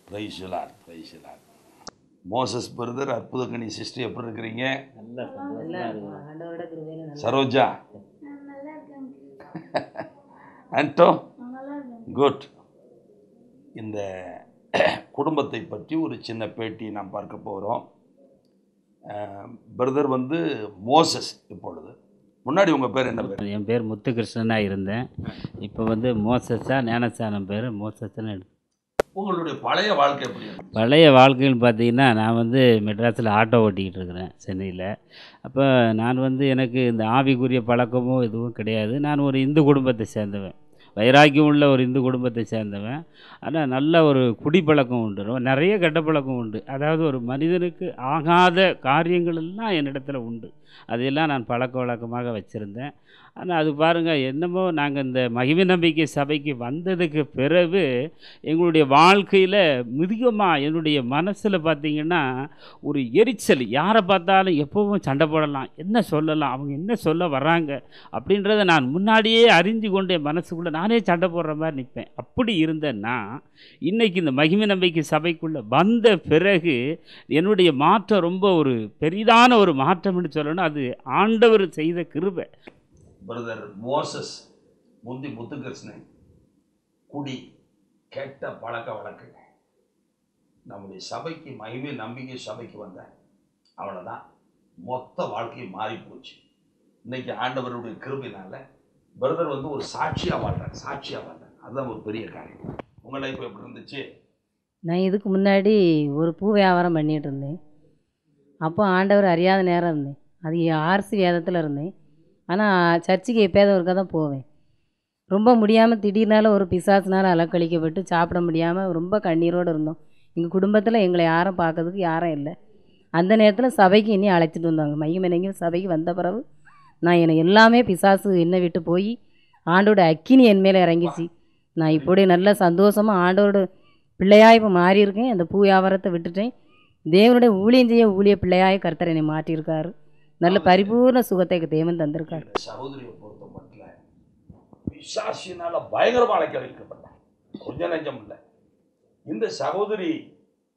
Price the lord, praise the lord. Moses brother, Arputhakani sister, எப்படி இருக்கிறீங்க? Saroja, Anto, good. இந்த குடும்பத்தை பற்றி ஒரு சின்ன பேட்டி நாம் பார்க்க போகிறோம். பிரதர் வந்து மோசஸ். இப்பொழுது முன்னாடி உங்கள் பேர் என்ன பேர்? என் பேர் முத்துகிருஷ்ணனாக இருந்தேன். இப்போ வந்து மோசஸா ஞானசானம் பேர் மோசஸ்ன்னு எடுத்து. உங்களுடைய பழைய வாழ்க்கை எப்படி? பழைய வாழ்க்கைன்னு பார்த்தீங்கன்னா, நான் வந்து மெட்ராஸில் ஆட்டோ ஓட்டிக்கிட்டு இருக்கிறேன் சென்னையில். அப்போ நான் வந்து எனக்கு இந்த ஆவிக்குரிய பழக்கமோ எதுவும் கிடையாது. நான் ஒரு இந்து குடும்பத்தை சேர்ந்தவன், வைராக்கியம் உள்ள ஒரு இந்து குடும்பத்தை சேர்ந்தவன். ஆனால் நல்ல ஒரு குடிப்பழக்கம் உண்டு, நிறைய கெட்ட பழக்கம் உண்டு. அதாவது ஒரு மனிதனுக்கு ஆகாத காரியங்கள் எல்லாம் என்னிடத்துல உண்டு. அதையெல்லாம் நான் பழக்க வழக்கமாக வச்சுருந்தேன். ஆனால் அது பாருங்கள், என்னமோ நாங்கள் இந்த மகிமை நம்பிக்கை சபைக்கு வந்ததுக்கு பிறகு எங்களுடைய வாழ்க்கையில் மிதிகமாக என்னுடைய மனசில் பார்த்திங்கன்னா ஒரு எரிச்சல். யாரை பார்த்தாலும் எப்போவும் சண்டை போடலாம், என்ன சொல்லலாம், அவங்க என்ன சொல்ல வர்றாங்க அப்படின்றத நான் முன்னாடியே அறிஞ்சு கொண்டு என் மனசுக்குள்ளே நானே சண்டை போடுற மாதிரி நிற்பேன். அப்படி இருந்தேன்னா இன்றைக்கி இந்த மகிமை நம்பிக்கை சபைக்குள்ளே வந்த பிறகு என்னுடைய மாற்றம் ரொம்ப ஒரு பெரிதான ஒரு மாற்றம்னு சொல்லணும். அது ஆண்டவர் செய்த கிருபை. பிரதர் மோசஸ் முந்தி முத்துகிருஷ்ணன் குடி கெட்ட பழக்க வழக்கு நம்முடைய சபைக்கு மகிமை நம்பிக்கை சபைக்கு வந்தார். அவ்வளோதான், மொத்த வாழ்க்கையை மாறி போச்சு. இன்னைக்கு ஆண்டவருடைய கிருபையினால பிரதர் வந்து ஒரு சாட்சியாக வாழ்றார். அதுதான் ஒரு பெரிய காரியம். உங்கள் லைஃப் எப்படி இருந்துச்சு? நான் இதுக்கு முன்னாடி ஒரு பூ வியாபாரம் பண்ணிகிட்டு இருந்தேன். அப்போ ஆண்டவர் அறியாத நேரம் இருந்தேன். அது ஆர்சி வேதத்தில் இருந்தேன். ஆனால் சர்ச்சுக்கு எப்போயாவது ஒருக்கா தான் போவேன். ரொம்ப முடியாமல் திடீர்னால ஒரு பிசாசுனால் அலக்கழிக்கப்பட்டு சாப்பிட முடியாமல் ரொம்ப கண்ணீரோடு இருந்தோம். எங்கள் குடும்பத்தில் எங்களை யாரும் பார்க்கறதுக்கு யாரும் இல்லை. அந்த நேரத்தில் சபைக்கு இனி அழைச்சிட்டு வந்தாங்க. மையமனைங்க சபைக்கு வந்த பிறகு நான் என்னை எல்லாமே பிசாசு என்னை விட்டு போய் ஆண்டோட அக்கினி என் மேலே இறங்கிச்சு. நான் இப்படி நல்ல சந்தோஷமாக ஆண்டோட பிள்ளையாக இப்போ மாறியிருக்கேன். அந்த பூ வியாபாரத்தை விட்டுட்டேன். தேவனுடைய ஊழியம் செய்ய ஊழிய பிள்ளையாக கர்த்தர் என்னை மாற்றியிருக்காரு. நல்ல பரிபூர்ண சுகத்தை தேவன் தந்திருக்காரு. சகோதரியை பொறுத்த மட்டும் பிசாசினால பயங்கரமாக அழைக்கப்பட்டார். கொஞ்சம் நெஞ்சம் இல்லை. இந்த சகோதரி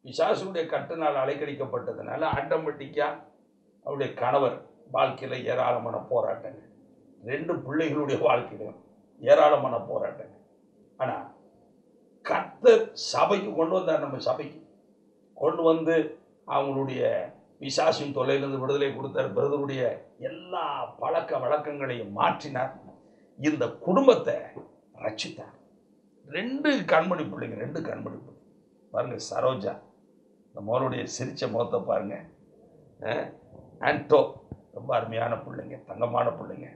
பிசாசுடைய கட்டுனால் அலைக்கழிக்கப்பட்டதுனால ஆட்டோமேட்டிக்காக அவருடைய கணவர் வாழ்க்கையில் ஏராளமான போராட்டங்கள், 2 பிள்ளைகளுடைய வாழ்க்கையிலும் ஏராளமான போராட்டங்கள். ஆனால் கர்த்தர் சபைக்கு கொண்டு வந்தார். நம்ம சபைக்கு கொண்டு வந்து அவங்களுடைய பிசாசின் தொல்லையிலிருந்து விடுதலை கொடுத்தார். பிரதருடைய எல்லா பழக்க வழக்கங்களையும் மாற்றினார். இந்த குடும்பத்தை ரட்சித்தார். 2 கண்மணி பிள்ளைங்க பாருங்கள். சரோஜா, இந்த மோருடைய சிரிச்ச முகத்தை பாருங்கள். ஆண்டோ, ரொம்ப அருமையான பிள்ளைங்க, தங்கமான பிள்ளைங்க.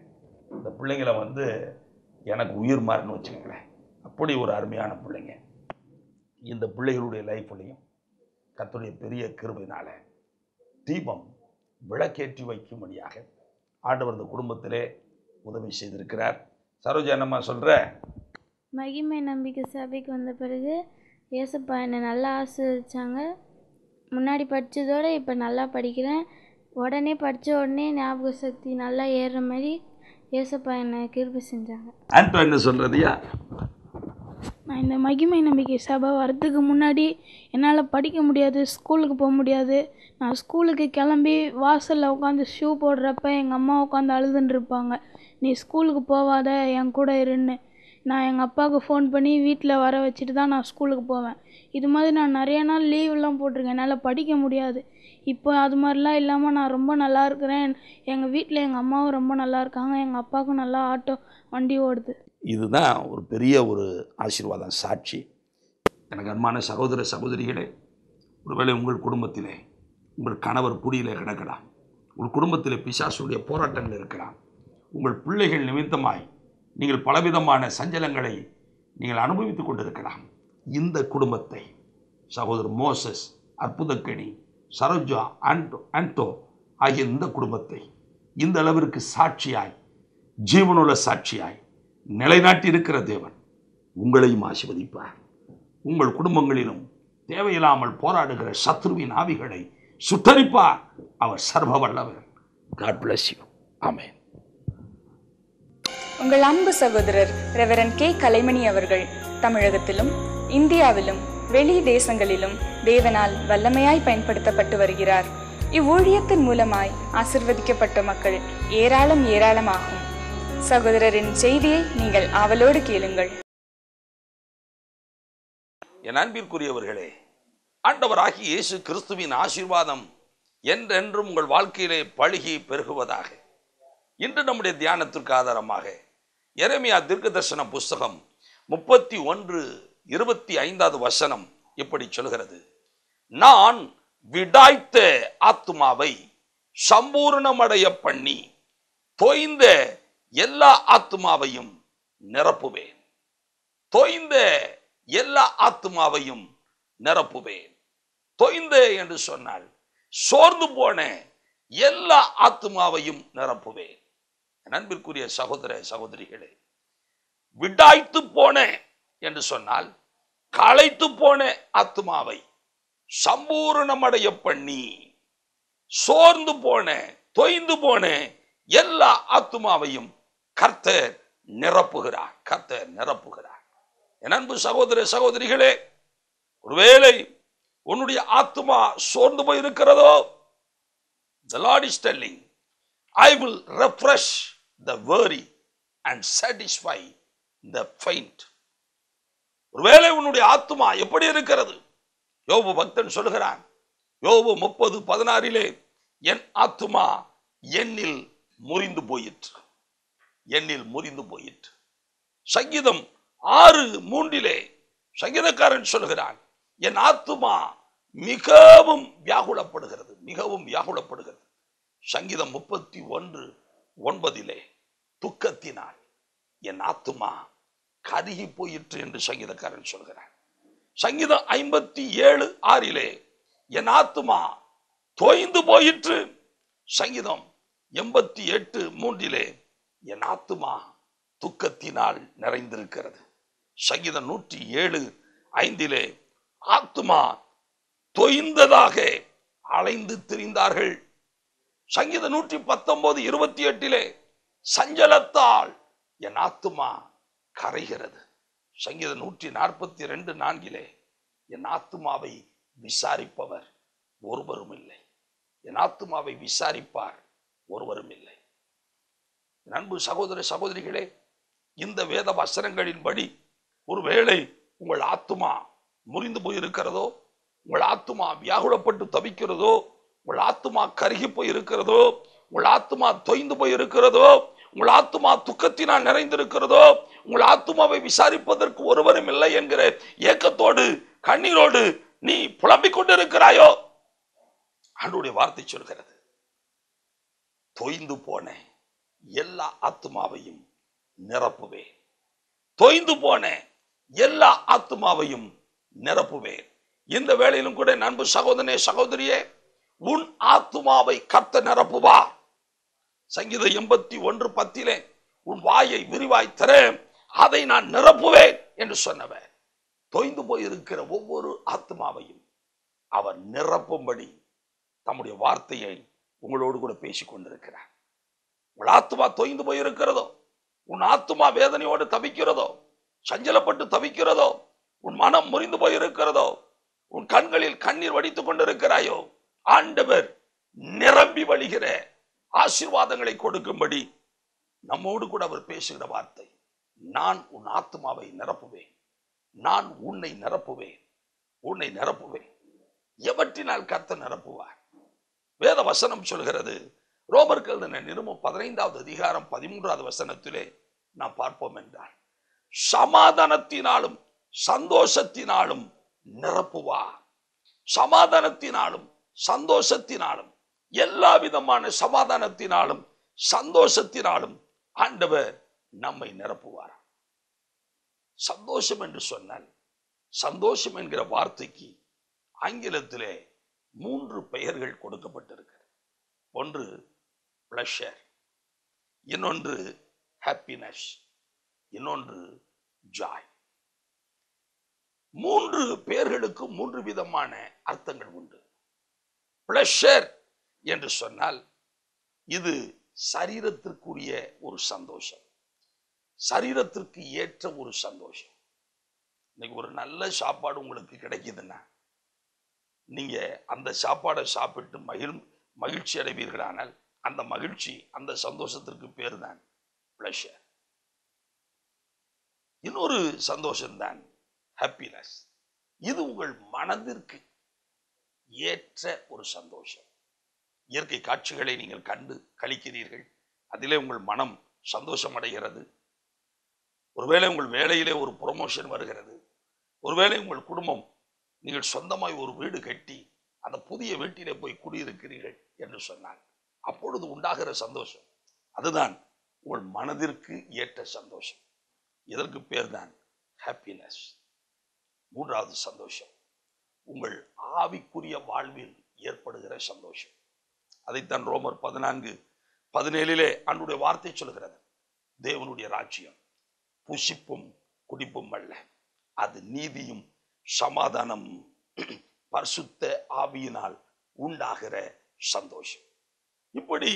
இந்த பிள்ளைங்களை வந்து எனக்கு உயிர் மாறுன்னு வச்சுக்கோங்களேன். அப்படி ஒரு அருமையான பிள்ளைங்க. இந்த பிள்ளைகளுடைய லைஃப்லையும் கர்த்தருடைய பெரிய கிருபையினால தீபம் விளக்கேற்றி வைக்கும்படியாக ஆண்டவர் இந்த குடும்பத்திலே உதவி செய்திருக்கிறார். சரோஜா, என்னம்மா சொல்கிற? மகிமை நம்பிக்கை சபைக்கு வந்த பிறகு ஏசப்பா என்னை நல்லா ஆசீர்வதிச்சாங்க. முன்னாடி படித்ததோடு இப்போ நல்லா படிக்கிறேன். உடனே படித்த உடனே ஞாபக சக்தி நல்லா ஏறுற மாதிரி ஏசப்பா என்னை கிருபை செஞ்சாங்க. ஆண்டோ என்ன சொல்கிறதுயா? நான் இந்த மகிமை நம்பிக்கை சபை வரதுக்கு முன்னாடி என்னால் படிக்க முடியாது, ஸ்கூலுக்கு போக முடியாது. நான் ஸ்கூலுக்கு கிளம்பி வாசலில் உட்காந்து ஷூ போடுறப்ப எங்கள் அம்மா உட்காந்து அழுதுன்னு இருப்பாங்க, நீ ஸ்கூலுக்கு போகாத, என் கூட இருன்னு. நான் எங்கள் அப்பாவுக்கு ஃபோன் பண்ணி வீட்டில் வர வச்சுட்டு தான் நான் ஸ்கூலுக்கு போவேன். இது மாதிரி நான் நிறைய நாள் லீவெல்லாம் போட்டிருக்கேன். என்னால் படிக்க முடியாது. இப்போ அது மாதிரிலாம் இல்லாமல் நான் ரொம்ப நல்லா இருக்கிறேன். எங்கள் வீட்டில் எங்கள் அம்மாவும் ரொம்ப நல்லா இருக்காங்க. எங்கள் அப்பாவுக்கும் நல்லா ஆட்டோ வண்டி ஓடுது. இதுதான் ஒரு பெரிய ஒரு ஆசீர்வாதம், சாட்சி. எனக்கு அன்பான சகோதர சகோதரிகளே, ஒருவேளை உங்கள் குடும்பத்திலே உங்கள் கணவர் குடியிலே கிடக்கலாம், உங்கள் குடும்பத்திலே பிசாசுடைய போராட்டங்கள் இருக்கலாம், உங்கள் பிள்ளைகள் நிமித்தமாய் நீங்கள் பலவிதமான சஞ்சலங்களை நீங்கள் அனுபவித்துக் கொண்டிருக்கலாம். இந்த குடும்பத்தை சகோதரர் மோசஸ், அற்புதக்கனி, சரோஜா, ஆண்டோ ஆகிய இந்த குடும்பத்தை இந்த அளவிற்கு சாட்சியாய், ஜீவனுள்ள சாட்சியாய் நிலைநாட்டி இருக்கிற தேவன் உங்களையும் ஆசீர்வதிப்பார். உங்கள் குடும்பங்களிலும் தேவையில்லாமல் போராடுகிற சத்ருவின் ஆவிகளை சுட்டரிப்பார். அவர் சர்வ வல்லவர். God bless you. ஆமென். உங்கள் அன்பு சகோதரர் ரெவரண்ட் கே கலைமணி அவர்கள் தமிழகத்திலும் இந்தியாவிலும் வெளி தேசங்களிலும் தேவனால் வல்லமையாய் பயன்படுத்தப்பட்டு வருகிறார். இவ்வூழியத்தின் மூலமாய் ஆசிர்வதிக்கப்பட்ட மக்கள் ஏராளம் ஏராளமாகும். சகோதரரின் செய்தியை நீங்கள் ஆவலோடு கேளுங்கள். என் அன்பிற்குரியவர்களே, ஆண்டவராகிய இயேசு கிறிஸ்துவின் ஆசீர்வாதம் என்றென்றும் உங்கள் வாழ்க்கையிலே பழுகி பெருகுவதாக. இன்று நம்முடைய தியானத்திற்கு ஆதாரமாக எரேமியா தீர்க்கதரிசன புஸ்தகம் 31:25 வசனம் இப்படி சொல்கிறது: நான் விடாய்த்த ஆத்துமாவை சம்பூர்ணமடைய பண்ணி தோய்ந்த எல்லா ஆத்துமாவையும் நிரப்புவேன். தோய்ந்த எல்லா ஆத்துமாவையும் நிரப்புவேன். தோய்ந்த என்று சொன்னால் சோர்ந்து போன எல்லா ஆத்துமாவையும் நிரப்புவேன். அன்பிற்குரிய சகோதர சகோதரிகளே, விடாய்த்து போன என்று சொன்னால் களைத்து போன ஆத்துமாவை சம்பூர்ணமடைய பண்ணி சோர்ந்து போன தொய்ந்து போன எல்லா ஆத்துமாவையும் கர்த்தர் நிரப்புகிறார். கர்த்தர் நிரப்புகிறார். என் அன்பு சகோதர சகோதரிகளே, ஒருவேளை உன்னுடைய ஆத்துமா சோர்ந்து போய் இருக்கிறதோ, the Lord is telling, I will refresh the weary and satisfy the faint. ஒருவேளை உன்னுடைய ஆத்துமா எப்படி இருக்கிறது? யோபு பக்தன் சொல்கிறான், யோபு 30:16 என் ஆத்துமா என்னில் முறிந்து போயிற்று, என்னில் முறிந்து போயிற்று. சங்கீதம் 6:3 சங்கீதக்காரன் சொல்கிறான், என் ஆத்துமா மிகவும் வியாகுலப்படுகிறது, மிகவும் வியாகுலப்படுகிறது. சங்கீதம் 31:9 துக்கத்தினால் என் ஆத்துமா கருகி போயிற்று என்று சங்கீதக்காரன் சொல்கிறான். சங்கீதம் 57:6 என் ஆத்துமா தோய்ந்து போயிற்று. சங்கீதம் 88:3 என் ஆத்துமா துக்கத்தினால் நிறைந்திருக்கிறது. சங்கீதம் 107:5 ஆத்துமா தொய்ந்ததாக அலைந்து திரிந்தார்கள். சங்கீதம் 119:28 சஞ்சலத்தால் என் ஆத்துமா கரைகிறது. சங்கீதம் 142:4 என் ஆத்துமாவை விசாரிப்பவர் ஒருவரும் இல்லை. என் ஆத்துமாவை விசாரிப்பார் ஒருவரும் இல்லை. அன்பு சகோதர சகோதரிகளே, இந்த வேத வசனங்களின்படி ஒருவேளை உங்கள் ஆத்துமா முறிந்து போயிருக்கிறதோ, உங்கள் ஆத்துமா வியாகுலப்பட்டு தவிக்கிறதோ, உங்கள் ஆத்துமா கருகி போயிருக்கிறதோ, உங்கள் ஆத்துமா தொய்ந்து போயிருக்கிறதோ, உங்கள் ஆத்துமா துக்கத்தினால் நிறைந்திருக்கிறதோ, உங்கள் ஆத்துமாவை விசாரிப்பதற்கு ஒருவரும் இல்லை என்கிற ஏக்கத்தோடு கண்ணீரோடு நீ புலம்பிக் கொண்டிருக்கிறாயோ, ஆண்டவருடைய வார்த்தை சொல்கிறது, தொய்ந்து போன எல்லா ஆத்துமாவையும் நிரப்புவேன். தொய்ந்து போன எல்லா ஆத்துமாவையும் நிரப்புவேன். இந்த வேளையிலும் கூட அன்பு சகோதரனே சகோதரியே, உன் ஆத்துமாவை கர்த்தர் நிரப்புவார். சங்கீதம் 81:10 உன் வாயை விரிவாய் தர அதை நான் நிரப்புவேன் என்று சொன்னவர், தொய்ந்து போயிருக்கிற ஒவ்வொரு ஆத்துமாவையும் அவர் நிரப்பும்படி தம்முடைய வார்த்தையை உங்களோடு கூட பேசிக் கொண்டிருக்கிறார். உங்கள் ஆத்துமா தொய்ந்து போயிருக்கிறதோ, உன் ஆத்துமா வேதனையோடு தவிக்கிறதோ, சஞ்சலப்பட்டு தவிக்கிறதோ, உன் மனம் முறிந்து போயிருக்கிறதோ, உன் கண்களில் கண்ணீர் வடித்துக் கொண்டிருக்கிறாயோ, ஆண்டவர் நிரம்பி வழிகிற ஆசீர்வாதங்களை கொடுக்கும்படி நம்மோடு கூட அவர் பேசுகிற வார்த்தை, நான் உன் ஆத்துமாவை நிரப்புவேன், நான் உன்னை நிரப்புவேன், உன்னை நிரப்புவேன். எவற்றினால் கர்த்தர் நிரப்புவார்? வேத வசனம் சொல்கிறது, ரோமர்கள் நிருபம் 15:13 நாம் பார்ப்போம் என்றால், சமாதானத்தினாலும் சந்தோஷத்தினாலும் நிரப்புவார். சமாதானத்தினாலும் சந்தோஷத்தினாலும், எல்லா விதமான சமாதானத்தினாலும் சந்தோஷத்தினாலும் ஆண்டவர் நம்மை நிரப்புவார். சந்தோஷம் என்று சொன்னால், சந்தோஷம் என்கிற வார்த்தைக்கு ஆங்கிலத்திலே 3 பெயர்கள் கொடுக்கப்பட்டிருக்கிறது. ஒன்று பிளஷர், இன்னொன்று ஹாப்பினஸ், இன்னொன்று ஜாய். 3 பெயர்களுக்கு 3 விதமான அர்த்தங்கள் உண்டு. பிளஷர் என்று சொன்னால் இது சரீரத்திற்குரிய ஒரு சந்தோஷம், சரீரத்திற்கு ஏற்ற ஒரு சந்தோஷம். இன்னைக்கு ஒரு நல்ல சாப்பாடு உங்களுக்கு கிடைக்குதுன்னா நீங்க அந்த சாப்பாடை சாப்பிட்டு மகிழ்ச்சி அடைவீர்களானால் அந்த மகிழ்ச்சி, அந்த சந்தோஷத்திற்கு பேர் தான் பிளஷர். இன்னொரு சந்தோஷம்தான் ஹாப்பினஸ். இது உங்கள் மனதிற்கு ஏற்ற ஒரு சந்தோஷம். இயற்கை காட்சிகளை நீங்கள் கண்டு கழிக்கிறீர்கள், அதிலே உங்கள் மனம் சந்தோஷம் அடைகிறது. ஒருவேளை உங்கள் வேலையிலே ஒரு ப்ரொமோஷன் வருகிறது, ஒருவேளை உங்கள் குடும்பம் நீங்கள் சொந்தமாய் ஒரு வீடு கட்டி அந்த புதிய வீட்டிலே போய் குடியிருக்கிறீர்கள் என்று சொன்னாங்க, அப்பொழுது உண்டாகிற சந்தோஷம் அதுதான் உங்கள் மனதிற்கு ஏற்ற சந்தோஷம். இதற்கு பேர் தான் ஹாப்பினஸ். மூன்றாவது சந்தோஷம் உங்கள் ஆவிக்குரிய வாழ்வில் ஏற்படுகிற சந்தோஷம். அதைத்தான் ரோமர் 14:17 ஆண்டுடைய வார்த்தை சொல்கிறது. தேவனுடைய ராஜ்யம் புசிப்பும் குடிப்பும் அல்ல, அது நீதியும் சமாதானம் பரிசுத்த ஆவியினால் உண்டாகிற சந்தோஷம். இப்படி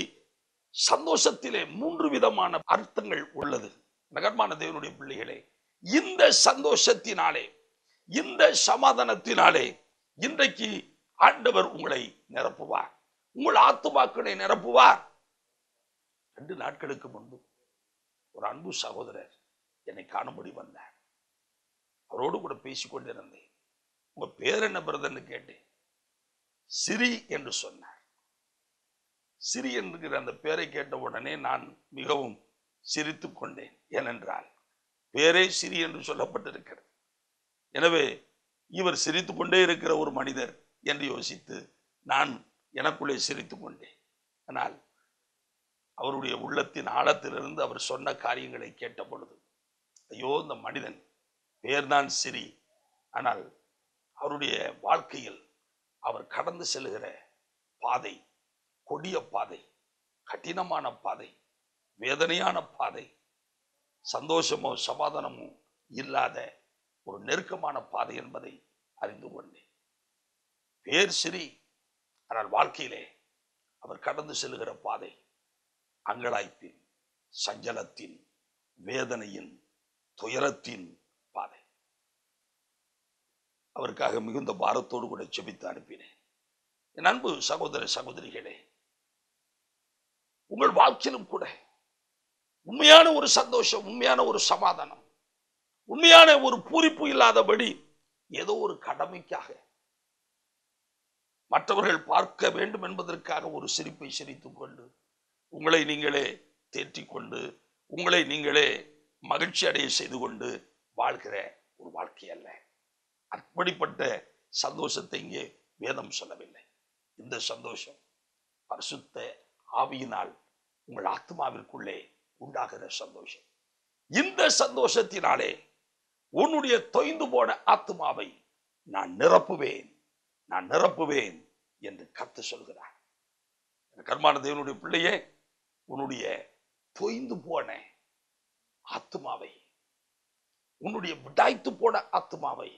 சந்தோஷத்திலே 3 விதமான அர்த்தங்கள் உள்ளது. நகர்மான தேவனுடைய பிள்ளைகளே, இந்த சந்தோஷத்தினாலே, இந்த சமாதானத்தினாலே இன்றைக்கு ஆண்டவர் உங்களை நிரப்புவார், உங்கள் ஆத்துமாக்களை நிரப்புவார். 2 நாட்களுக்கு முன்பு ஒரு அன்பு சகோதரர் என்னை காணும்படி வந்தார். அவரோடு கூட பேசிக்கொண்டிருந்தேன். உங்க பேர் என்ன பிரதர்ன்னு கேட்டேன். சிரி என்று சொன்னார். சிரி என்கிற அந்த பேரை கேட்ட உடனே நான் மிகவும் சிரித்து கொண்டேன். ஏனென்றால் பேரே சிரி என்று சொல்லப்பட்டிருக்கிறது. எனவே இவர் சிரித்து கொண்டே இருக்கிற ஒரு மனிதர் என்று யோசித்து நான் எனக்குள்ளே சிரித்து கொண்டேன். ஆனால் அவருடைய உள்ளத்தின் ஆழத்திலிருந்து அவர் சொன்ன காரியங்களை கேட்ட பொழுது, ஐயோ, இந்த மனிதன் பேர்தான் சிரி, ஆனால் அவருடைய வாழ்க்கையில் அவர் கடந்து செல்கிற பாதை கொடிய பாதை, கடினமான பாதை, வேதனையான பாதை, சந்தோஷமோ சமாதானமோ இல்லாத ஒரு நெருக்கமான பாதை என்பதை அறிந்து கொண்டேன். பேர் சிரி, ஆனால் வாழ்க்கையிலே அவர் கடந்து செல்கிற பாதை அங்கலாய்ப்பின், சஞ்சலத்தின், வேதனையின், துயரத்தின் பாதை. அவருக்காக மிகுந்த பாரத்தோடு கூட ஜெபித்து அனுப்பினேன். என் அன்பு சகோதர சகோதரிகளே, உங்கள் வாழ்க்கையிலும் கூட உண்மையான ஒரு சந்தோஷம், உண்மையான ஒரு சமாதானம், உண்மையான ஒரு பூரிப்பு இல்லாதபடி ஏதோ ஒரு கடமைக்காக, மற்றவர்கள் பார்க்க வேண்டும் என்பதற்காக ஒரு சிரிப்பை சிரித்துக் கொண்டு உங்களை நீங்களே தேற்றிக் கொண்டு உங்களை நீங்களே மகிழ்ச்சி அடைய செய்து கொண்டு வாழ்கிற ஒரு வாழ்க்கை அல்ல. அப்படிப்பட்ட சந்தோஷத்தை இங்கே வேதம் சொல்லவில்லை. இந்த சந்தோஷம் பரிசுத்த ஆவியினால் உங்கள் ஆத்மாவிற்குள்ளே உண்டாகிற சந்தோஷம். இந்த சந்தோஷத்தினாலே உன்னுடைய தொய்ந்து போன ஆத்மாவை நான் நிரப்புவேன், நான் நிரப்புவேன் என்று கர்த்தர் சொல்கிறார். கர்மான தேவனுடைய பிள்ளையே, உன்னுடைய தொய்ந்து போன ஆத்மாவை, உன்னுடைய விடாய்த்து போன ஆத்மாவை,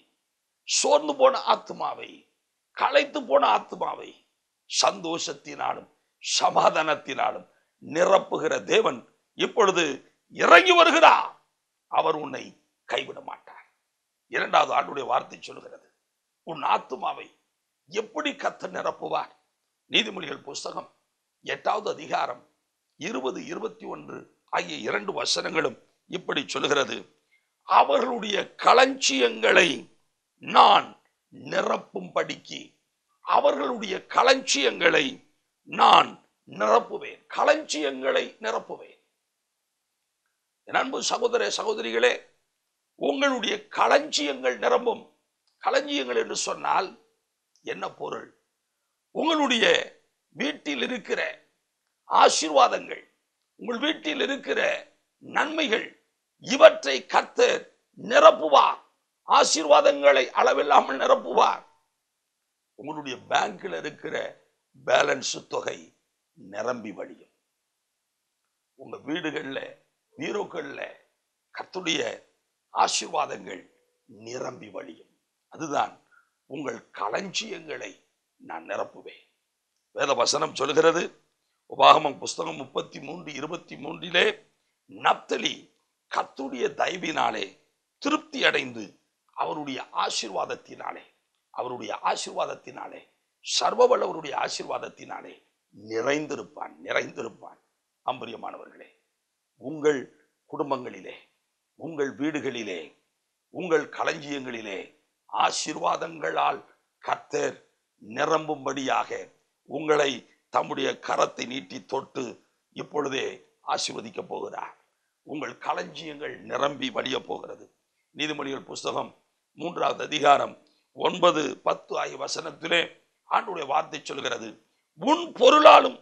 சோர்ந்து போன ஆத்மாவை, களைத்து போன ஆத்மாவை சந்தோஷத்தினாலும் சமாதானத்தினாலும் நிரப்புகிற தேவன் இப்பொழுது இறங்கி வருகிறார். அவர் உன்னை கைவிட மாட்டார். 2வது ஆண்டுடைய வார்த்தை சொல்கிறது, உன் ஆத்மாவை எப்படி கர்த்தர் நிரப்புவார்? நீதிமொழிகள் புஸ்தகம் 8வது அதிகாரம் 20, 21 ஆகிய 2 வசனங்களும் இப்படி சொல்கிறது, அவர்களுடைய களஞ்சியங்களை நான் நிரப்பும்படிக்கு, அவர்களுடைய களஞ்சியங்களை நான் நிரப்புவேன், களஞ்சியங்களை நிரப்புவேன். என் அன்பு சகோதர சகோதரிகளே, உங்களுடைய களஞ்சியங்கள் நிரம்பும். களஞ்சியங்கள் என்று சொன்னால் என்ன பொருள்? உங்களுடைய வீட்டில் இருக்கிற ஆசீர்வாதங்கள், உங்கள் வீட்டில் இருக்கிற நன்மைகள், இவற்றை கர்த்தர் நிரப்புவார். ஆசீர்வாதங்களை அளவில்லாமல் நிரப்புவார். உங்களுடைய பேங்க்ல இருக்கிற பேலன்ஸ் தொகை நிரம்பி வழியும். உங்க வீடுகள்ல, பீரோக்கள்ல கர்த்தருடைய ஆசீர்வாதங்கள் நிரம்பி வழியும். அதுதான் உங்கள் களஞ்சியங்களை நான் நிரப்புவேன். வேத வசனம் சொல்கிறது, உபாகமம் புஸ்தகம் 33:23 நப்தலி கர்த்தருடைய தயவினாலே திருப்தி அடைந்து அவருடைய ஆசீர்வாதத்தினாலே, அவருடைய ஆசீர்வாதத்தினாலே, சர்வவல்லவருடைய ஆசீர்வாதத்தினாலே நிறைந்திருப்பான், நிறைந்திருப்பான். அம்பிரியமானவர்களே, உங்கள் குடும்பங்களிலே, உங்கள் வீடுகளிலே, உங்கள் களஞ்சியங்களிலே ஆசீர்வாதங்களால் கர்த்தர் நிரம்பும்படியாக உங்களை தம்முடைய கரத்தை நீட்டி தொட்டு இப்பொழுதே ஆசீர்வதிக்கப் போகிறார். உங்கள் களஞ்சியங்கள் நிரம்பி வழிய போகிறது. நீதிமொழிகள் புஸ்தகம் 3வது அதிகாரம் 9, 10 ஆகிய வசனத்திலே ஆண்டவருடைய வார்த்தை சொல்கிறது, உன் பொருளாலும்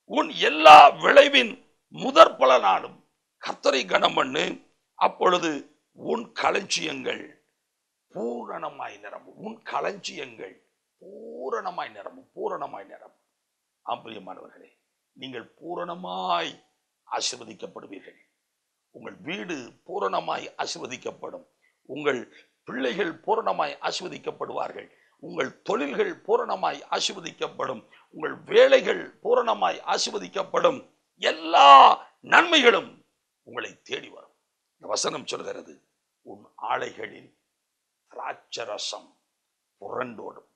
உன் எல்லா விளைவின் முதற் பலனாலும் கர்த்தரை கனம் பண்ணு, அப்பொழுது உன் களஞ்சியங்கள் பூரணமாய் நிரம்பும். உன் களஞ்சியங்கள் பூரணமாய் நிரம்பும், பூரணமாய் நிரம்பும். பிரியமானவர்களே, நீங்கள் பூரணமாய் ஆசீர்வதிக்கப்படுவீர்கள். உங்கள் வீடு பூரணமாய் ஆசீர்வதிக்கப்படும். உங்கள் பிள்ளைகள் பூரணமாய் ஆசீர்வதிக்கப்படுவார்கள். உங்கள் தொழில்கள் பூரணமாய் ஆசீர்வதிக்கப்படும். உங்கள் வேலைகள் பூரணமாய் ஆசீர்வதிக்கப்படும். எல்லா நன்மைகளும் உங்களை தேடி வரும். இந்த வசனம் சொல்கிறது, உன் ஆலைகளில் திராட்சரசம் புரண்டோடும்.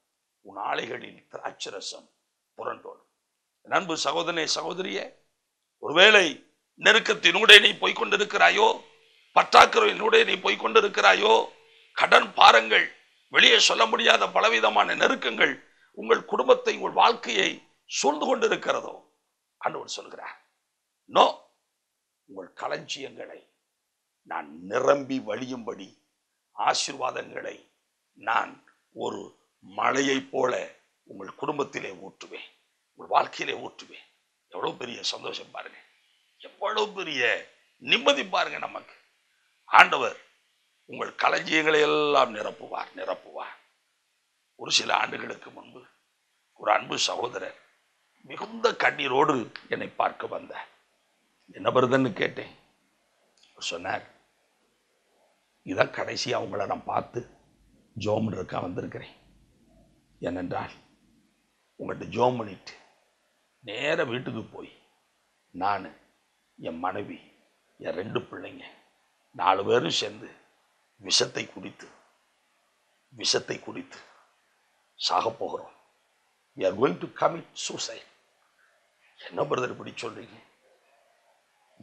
உன் ஆலைகளில் திராட்சரசம் புரண்டோடும். அன்பு சகோதரனே, சகோதரியே, ஒருவேளை நெருக்கத்தினூடே நீ போய்கொண்டிருக்கிறாயோ, பற்றாக்குறையினூடே நீ போய்கொண்டிருக்கிறாயோ, கடன் பாரங்கள், வெளியே சொல்ல முடியாத பலவிதமான நெருக்கங்கள் உங்கள் குடும்பத்தை, உங்கள் வாழ்க்கையை சூழ்ந்து கொண்டிருக்கிறதோ, ஆண்டவர் சொல்கிறார், நோ, உங்கள் களஞ்சியங்களை நான் நிரம்பி வழியும்படி ஆசீர்வாதங்களை நான் ஒரு மழையை போல உங்கள் குடும்பத்திலே ஊற்றுவேன், உங்கள் வாழ்க்கையிலே ஊற்றுவேன். எவ்வளவு பெரிய சந்தோஷம் பாருங்க, எவ்வளவு பெரிய நிம்மதி பாருங்க. நமக்கு ஆண்டவர் உங்கள் களஞ்சியங்களை எல்லாம் நிரப்புவார், நிரப்புவார். ஒரு சில ஆண்டுகளுக்கு முன்பு ஒரு அன்பு சகோதரர் மிகுந்த கண்ணீரோடு என்னை பார்க்க வந்தார். என்ன வருதுன்னு கேட்டேன். சொன்னார், இதான் கடைசியாக உங்களை நான் பார்த்து ஜோம் இருக்கா வந்திருக்கிறேன். ஏனென்றால் உங்கள்கிட்ட ஜோம் பண்ணிட்டு நேர வீட்டுக்கு போய் நான், என் மனைவி, என் 2 பிள்ளைங்க 4 பேரும் சேர்ந்து விஷத்தை குடித்து சாக போகிறோம். we are going to commit suicide. என்ன பிரதர் இப்படி சொல்றீங்க?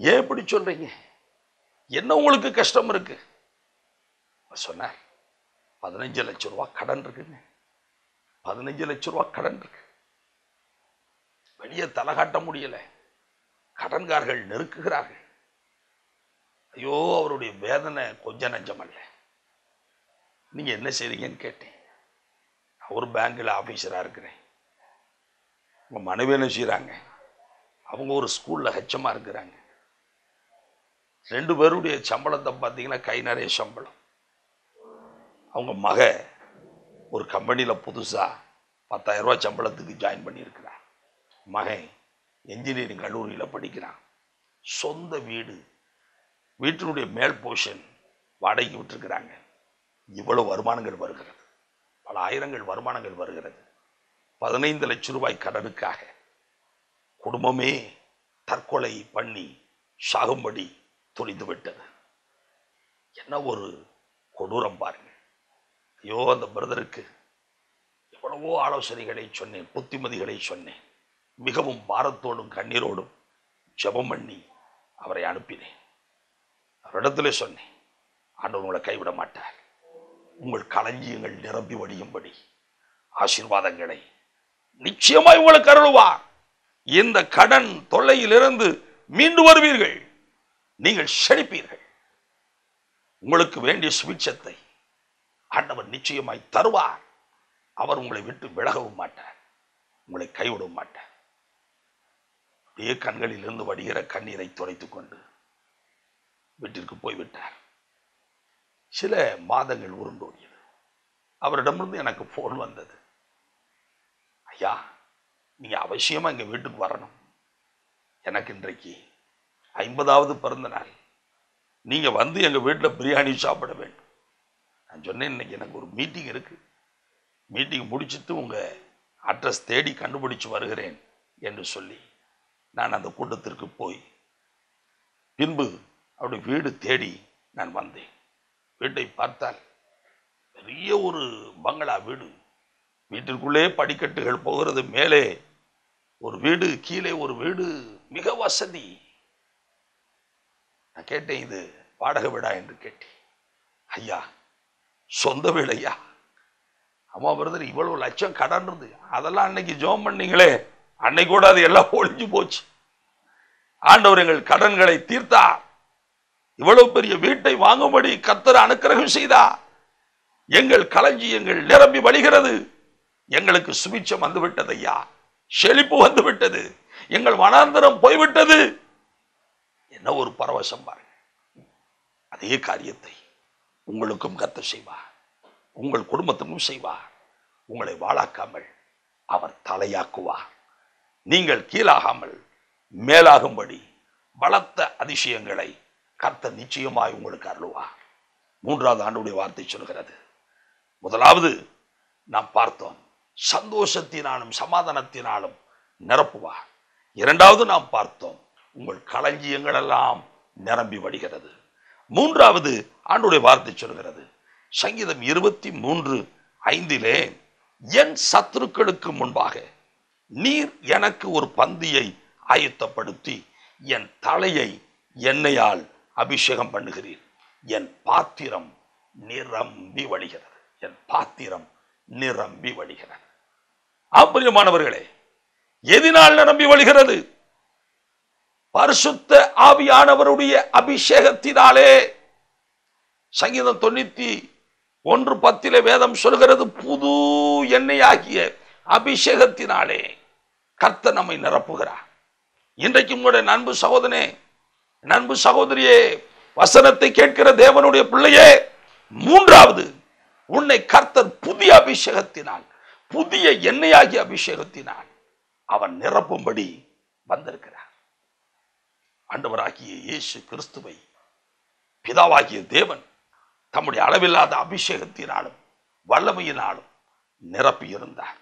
ஏன் இப்படி சொல்றீங்க? என்ன உங்களுக்கு கஷ்டம் இருக்கு? சொன்னார், 15 லட்சம் ரூபா கடன் இருக்குங்க. 15 லட்சம் ரூபா கடன் இருக்கு. வெளியே தலை காட்ட முடியல. கடன்காரர்கள் நெருக்குகிறார்கள். ஐயோ, அவருடைய வேதனை கொஞ்சம் நஞ்சம் அல்ல. நீங்க என்ன செய்றீங்கன்னு கேட்டேன். நான் ஒரு பேங்க்ல ஆபீசரா இருக்கிறேன். உங்க மனைவி என்ன செய்றாங்க? அவங்க ஒரு ஸ்கூல்ல ஹெச்எம்மா இருக்கிறாங்க. 2 பேருடைய சம்பளத்தை பார்த்தீங்கன்னா கை நிறைய சம்பளம். அவங்க மக ஒரு கம்பெனியில் புதுசாக 10,000 ரூபா சம்பளத்துக்கு ஜாயின் பண்ணியிருக்கிறார். மகன் என்ஜினியரிங் கல்லூரியில் படிக்கிறான். சொந்த வீடு, வீட்டினுடைய மேல் போர்ஷன் வாடகைக்கு விட்டுருக்கிறாங்க. இவ்வளவு வருமானங்கள் வருகிறது, பல ஆயிரங்கள் வருமானங்கள் வருகிறது. 15 லட்சம் ரூபாய் கடனுக்காக குடும்பமே தற்கொலை பண்ணி சாகும்படி துணிந்து விட்டது. என்ன ஒரு கொடூரம் பாருங்க. ஐயோ, அந்த பிரதருக்கு எவ்வளவோ ஆலோசனைகளை சொன்னேன், புத்திமதிகளை சொன்னேன். மிகவும் பாரத்தோடும் கண்ணீரோடும் ஜெபம் பண்ணி அவரை அனுப்பினேன். அவரிடத்துல சொன்னேன், ஆண்டவர் உங்களை கைவிட மாட்டார். உங்கள் களஞ்சியங்கள் நிரம்பி வடியும்படி ஆசீர்வாதங்களை நிச்சயமாய் உங்களுக்கு அருள்வார். இந்த கடன் தொல்லையிலிருந்து மீண்டு வருவீர்கள். நீங்கள் செழிப்பீர்கள். உங்களுக்கு வேண்டிய சுபிட்சத்தை ஆண்டவர் நிச்சயமாய் தருவார். அவர் உங்களை விட்டு விலகவும் மாட்டார், உங்களை கைவிடவும் மாட்டார். அப்படியே கண்களில் இருந்து வடிகிற கண்ணீரை துடைத்துக் கொண்டு வீட்டிற்கு போய்விட்டார். சில மாதங்கள் உருண்டோடியது. அவரிடமிருந்து எனக்கு போன் வந்தது, ஐயா, நீங்க அவசியமா எங்க வீட்டுக்கு வரணும். எனக்கு இன்றைக்கு 50வது பிறந்த நாள். நீங்க வந்து எங்க வீட்டில் பிரியாணி சாப்பிட வேண்டும். நான் சொன்னேன், இன்னைக்கு எனக்கு ஒரு மீட்டிங் இருக்கு, மீட்டிங் முடிச்சுட்டு உங்க அட்ரஸ் தேடி கண்டுபிடிச்சு வருகிறேன் என்று சொல்லி நான் அந்த கூட்டத்திற்கு போய் பின்பு அவருடைய வீடு தேடி நான் வந்தேன். வீட்டை பார்த்தால் பெரிய ஒரு பங்களா வீடு, வீட்டிற்குள்ளே படிக்கட்டுகள் போகிறது, மேலே ஒரு வீடு, கீழே ஒரு வீடு, மிக வசதி. நான் கேட்டேன், இது வாடகை வீடா என்று கேட்டேன். ஐயா சொந்த வீடு ஐயா. அம்மா பிரதர் இவ்வளவு லட்சம் கடன் இருந்து அதெல்லாம் அன்னைக்கு ஜோம் பண்ணீங்களே, அன்னைக்கு கூட அது எல்லாம் ஒழிஞ்சு போச்சு. ஆண்டவர் எங்கள் கடன்களை தீர்த்தார். இவ்வளவு பெரிய வீட்டை வாங்கும்படி கர்த்தர் அனுக்கிரகம் செய்தார். எங்கள் களஞ்சியங்கள் நிரம்பி வழிகிறது. எங்களுக்கு சுபிட்சம் வந்துவிட்டது ஐயா, செழிப்பு வந்து விட்டது, எங்கள் வனாந்தரம் போய்விட்டது. என்ன ஒரு பரவசம் பாருங்க. அதே காரியத்தை உங்களுக்கும் கர்த்தர் செய்வார், உங்கள் குடும்பத்துக்கும் செய்வார். உங்களை வாழாக்காமல் அவர் தலையாக்குவார். நீங்கள் கீழாகாமல் மேலாகும்படி பலத்த அதிசயங்களை கர்த்தர் நிச்சயமாய் உங்களுக்கு அருளுவார். மூன்றாவது ஆண்டுடைய வார்த்தை சொல்கிறது. முதலாவது நாம் பார்த்தோம், சந்தோஷத்தினாலும் சமாதானத்தினாலும் நிரப்புவார். இரண்டாவது நாம் பார்த்தோம், உங்கள் களஞ்சியங்கள் எல்லாம் நிரம்பி வடிகிறது. மூன்றாவது ஆண்டுடைய வார்த்தை சொல்கிறது, சங்கீதம் 23:5 என் சத்துருக்களுக்கு முன்பாக நீர் எனக்கு ஒரு பந்தியை ஆயத்தப்படுத்தி என் தலையை எண்ணெயால் அபிஷேகம் பண்ணுகிறீர், என் பாத்திரம் நிரம்பி வழிகிறது, என் பாத்திரம் நிரம்பி வழிகிறது. ஆச்சரியமானவர்களே, எதினால் நிரம்பி வழிகிறது? பரிசுத்த ஆவியானவருடைய அபிஷேகத்தினாலே. சங்கீதம் 91:10 வேதம் சொல்கிறது, புது எண்ணெயாகிய அபிஷேகத்தினாலே கர்த்தர் நம்மை நிரப்புகிறார். இன்றைக்கு உங்களுடைய நண்பு சகோதரனே, நண்பு சகோதரியே, வசனத்தை கேட்கிற தேவனுடைய பிள்ளையே, மூன்றாவது உன்னை கர்த்தர் புதிய அபிஷேகத்தினால், புதிய எண்ணெயாகிய அபிஷேகத்தினால் அவன் நிரப்பும்படி வந்திருக்கிறார். ஆண்டவராகிய இயேசு கிறிஸ்துவை பிதாவாகிய தேவன் தம்முடைய அளவில்லாத அபிஷேகத்தினாலும் வல்லமையினாலும் நிரப்பி இருந்தார்.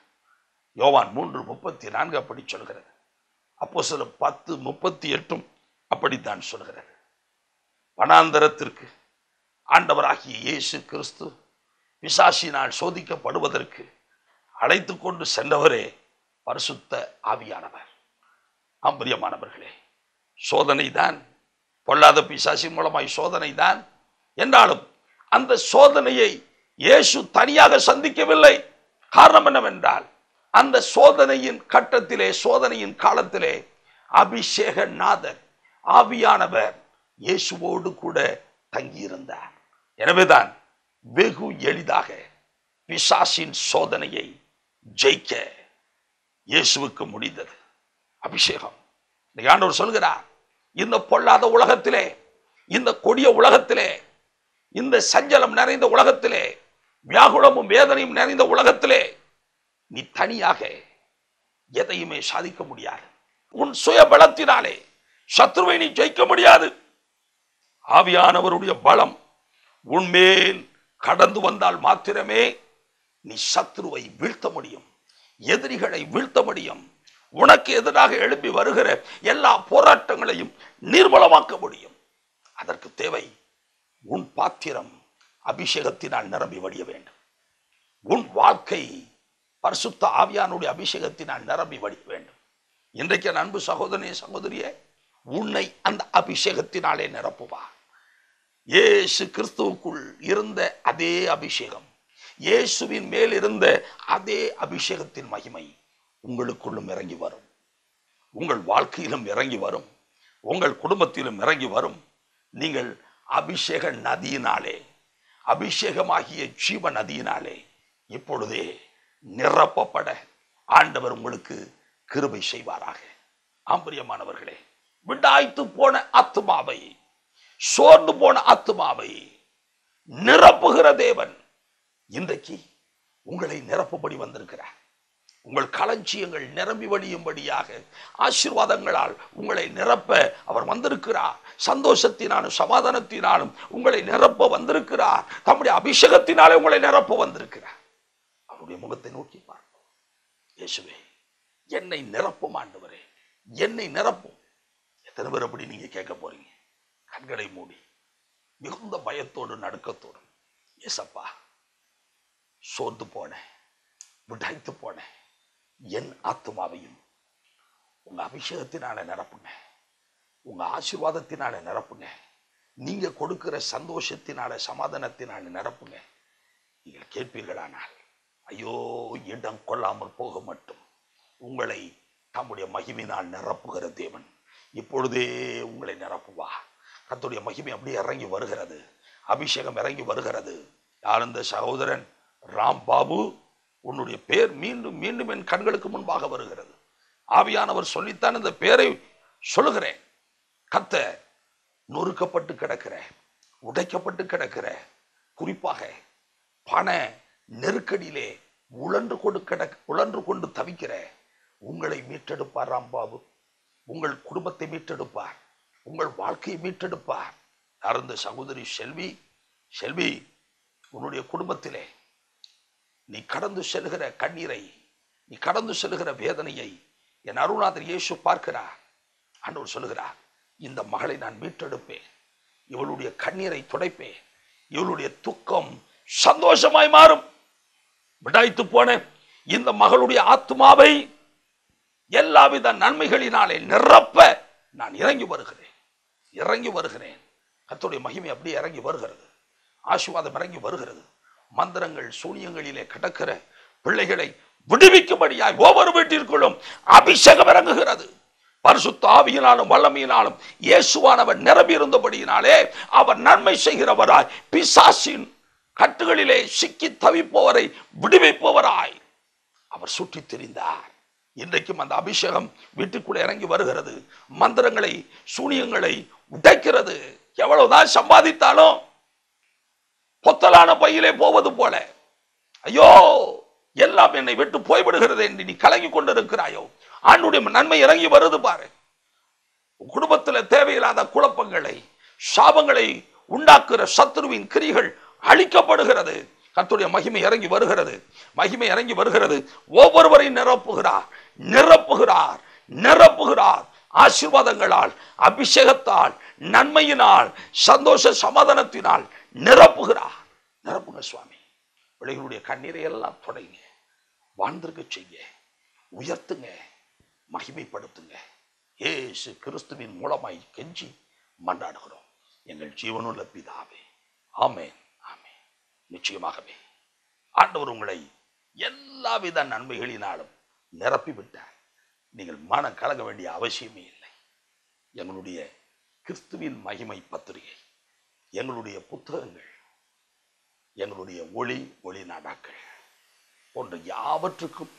யோவான் 3:34 அப்படி சொல்கிறது. அப்போஸ்தலர் 10:38 அப்படித்தான் சொல்கிறது. வனாந்தரத்திற்கு ஆண்டவராகிய இயேசு கிறிஸ்து பிசாசினால் சோதிக்கப்படுவதற்கு அழைத்து கொண்டு சென்றவரே பரிசுத்த ஆவியானவர். பிரியமானவர்களே, சோதனை தான், பொல்லாத பிசாசின் மூலமாய் சோதனை தான் என்றாலும் அந்த சோதனையை இயேசு தனியாக சந்திக்கவில்லை. காரணம் என்னவென்றால், அந்த சோதனையின் கட்டத்திலே, சோதனையின் காலத்திலே அபிஷேக நாதர் ஆவியானவர் இயேசுவோடு கூட தங்கியிருந்தார். எனவேதான் வெகு எளிதாக பிசாசின் சோதனையை ஜெயிக்க இயேசுவுக்கு முடிந்தது. அபிஷேகம். ஆண்டவர் சொல்கிறார், இந்த பொல்லாத உலகத்திலே, இந்த கொடிய உலகத்திலே, இந்த சஞ்சலம் நிறைந்த உலகத்திலே, வியாகுலமும் வேதனையும் நிறைந்த உலகத்திலே நீ தனியாக எதையுமே சாதிக்க முடியாது. உன் சுய பலத்தினாலே சத்ருவை நீ ஜெயிக்க முடியாது. ஆவியானவருடைய பலம் உன்மேல் கடந்து வந்தால் மாத்திரமே நீ சத்ருவை வீழ்த்த முடியும், எதிரிகளை வீழ்த்த முடியும். உனக்கு எதிராக எழுப்பி வருகிற எல்லா போராட்டங்களையும் நிர்மூலமாக்க முடியும். அதற்கு தேவை உன் பாத்திரம் அபிஷேகத்தினால் நிரம்பி வடிய வேண்டும். உன் வாழ்க்கை பரிசுத்த ஆவியானுடைய அபிஷேகத்தினால் நிரம்பி வடிய வேண்டும். இன்றைக்கு அன்பு சகோதரனே, சகோதரியே, உன்னை அந்த அபிஷேகத்தினாலே நிரப்புவார். இயேசு கிறிஸ்துவுக்குள் இருந்த அதே அபிஷேகம், இயேசுவின் மேல் இருந்த அதே அபிஷேகத்தின் மகிமை உங்களுக்குள்ளும் இறங்கி வரும், உங்கள் வாழ்க்கையிலும் இறங்கி வரும், உங்கள் குடும்பத்திலும் இறங்கி வரும். நீங்கள் அபிஷேக நதியினாலே, அபிஷேகமாகிய ஜீவ நதியினாலே இப்பொழுதே நிரப்பப்பட ஆண்டவர் உங்களுக்கு கிருபை செய்வாராக. ஆம்பரியமானவர்களே, விடாய்த்து போன ஆத்துமாவை, சோர்ந்து போன ஆத்துமாவை நிரப்புகிற தேவன் இன்றைக்கு உங்களை நிரப்பும்படி வந்திருக்கிறார். உங்கள் களஞ்சியங்கள் நிரம்பி வழியும்படியாக ஆசீர்வாதங்களால் உங்களை நிரப்ப அவர் வந்திருக்கிறார். சந்தோஷத்தினாலும் சமாதானத்தினாலும் உங்களை நிரப்ப வந்திருக்கிறார். தம்முடைய அபிஷேகத்தினாலே உங்களை நிரப்ப வந்திருக்கிறார். அவருடைய முகத்தை நோக்கி பார்ப்போம். இயேசுவே, என்னை நிரப்பும் ஆண்டவரே, என்னை நிரப்பும். எத்தனை பேர் அப்படி நீங்க கேட்க போறீங்க? கண்களை மூடி மிகுந்த பயத்தோடு நடுக்கத்தோடு, ஏசப்பா சோர்ந்து போனேன், விடாய்த்து போனேன் என் ஆத்துமாவையும் உங்க அபிஷேகத்தினால நிரப்புங்க, உங்க ஆசீர்வாதத்தினால நிரப்புங்க, நீங்க கொடுக்கிற சந்தோஷத்தினால சமாதானத்தினால நிரப்புங்க. நீங்கள் கேட்பீர்களானால் ஐயோ இடம் கொள்ளாமல் போக மட்டும் உங்களை தம்முடைய மகிமையினால் நிரப்புகிற தேவன் இப்பொழுதே உங்களை நிரப்புவா. கர்த்தருடைய மகிமை அப்படியே இறங்கி வருகிறது, அபிஷேகம் இறங்கி வருகிறது. யார் இந்த சகோதரன் ராம் பாபு, உன்னுடைய பேர் மீண்டும் மீண்டும் என் கண்களுக்கு முன்பாக வருகிறது. ஆவியானவர் சொல்லித்தான் இந்த பேரை சொல்லுகிறேன். கர்த்தர் நொறுக்கப்பட்டு கிடக்கிற, உடைக்கப்பட்டு கிடக்கிற, குறிப்பாக பண நெருக்கடியிலே உழன்று கொண்டு தவிக்கிற உங்களை மீட்டெடுப்பார் ராம்பாபு. உங்கள் குடும்பத்தை மீட்டெடுப்பார், உங்கள் வாழ்க்கையை மீட்டெடுப்பார். யார் இந்த சகோதரி செல்வி? செல்வி, உன்னுடைய குடும்பத்திலே நீ கடந்து செல்கிற கண்ணீரை, நீ கடந்து செல்கிற வேதனையை என் அருள்நாதர் இயேசு பார்க்கிறார். ஆண்டவர் சொல்லுகிறார், இந்த மகளை நான் மீட்டெடுப்பேன், இவளுடைய கண்ணீரை துடைப்பேன், இவளுடைய துக்கம் சந்தோஷமாய் மாறும். விடாய்த்து போன இந்த மகளுடைய ஆத்மாவை எல்லாவித நன்மைகளினாலே நிரப்ப நான் இறங்கி வருகிறேன். கர்த்தருடைய மகிமை அப்படியே இறங்கி வருகிறது, ஆசீர்வாதம் இறங்கி வருகிறது. மந்திரங்கள் சூனியங்களிலே கிடக்கிற பிள்ளைகளை விடுவிக்கும்படியாய் ஒவ்வொரு வீட்டிற்குள்ளும் அபிஷேகம் இறங்குகிறது. பரிசுத்த ஆவியினாலும் வல்லமையினாலும் இயேசுவானவர் நிரம்பி இருந்தபடியினாலே அவர் நன்மை செய்கிறவராய், பிசாசின் கட்டுகளிலே சிக்கி தவிப்பவரை விடுவிப்பவராய் அவர் சுற்றி திரிந்தார். இன்றைக்கும் அந்த அபிஷேகம் வீட்டுக்குள்ளே இறங்கி வருகிறது. மந்திரங்களை சூனியங்களை உடைக்கிறது. எவ்வளவுதான் சம்பாதித்தாலும் பொத்தலான பையிலே போவது போல, ஐயோ எல்லாம் என்னை விட்டு போய்விடுகிறது என்று நீ கலங்கி கொண்டிருக்கிறாயோ, ஆண்டுடைய நன்மை இறங்கி வருது பாரு. குடும்பத்தில் தேவையில்லாத குழப்பங்களை சாபங்களை உண்டாக்குற சத்துருவின் கிரிகள் அழிக்கப்படுகிறது. கர்த்தருடைய மகிமை இறங்கி வருகிறது, மகிமை இறங்கி வருகிறது. ஒவ்வொருவரையும் நிரப்புகிறார். ஆசீர்வாதங்களால், அபிஷேகத்தால், நன்மையினால், சந்தோஷ சமாதானத்தினால் நிரப்புங்க சுவாமி. பிள்ளைகளுடைய கண்ணீரை எல்லாம் தொடங்க, வாழ்ந்திருக்க செய்ய, உயர்த்துங்க, மகிமைப்படுத்துங்க. இயேசு கிறிஸ்துவின் மூலமாய் கெஞ்சி மன்றாடுகிறோம் எங்கள் ஜீவனுள்ள பிதாவே, ஆமென், ஆமென். நிச்சயமாகவே ஆண்டவர் உங்களை எல்லாவித நன்மைகளினாலும் நிரப்பிவிட்டார். நீங்கள் மனம் கலங்க வேண்டிய அவசியமே இல்லை. எங்களுடைய கிறிஸ்துவின் மகிமை பத்திரிகை, எங்களுடைய புத்தகங்கள், எங்களுடைய ஒளி நாடாக்கள் போன்ற யாவற்றுக்கும்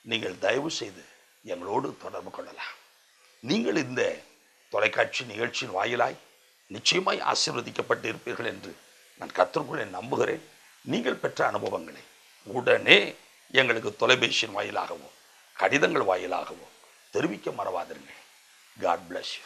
நீங்கள் தயவு செய்து எங்களோடு தொடர்பு கொள்ளலாம். நீங்கள் இந்த தொலைக்காட்சி நிகழ்ச்சியின் வாயிலாய் நிச்சயமாய் ஆசீர்வதிக்கப்பட்டு இருப்பீர்கள் என்று நான் கர்த்தருக்குள்ளே நம்புகிறேன். நீங்கள் பெற்ற அனுபவங்களை உடனே எங்களுக்கு தொலைபேசியின் வாயிலாகவோ கடிதங்கள் வாயிலாகவோ தெரிவிக்க மறவாதிருங்கள். God bless you.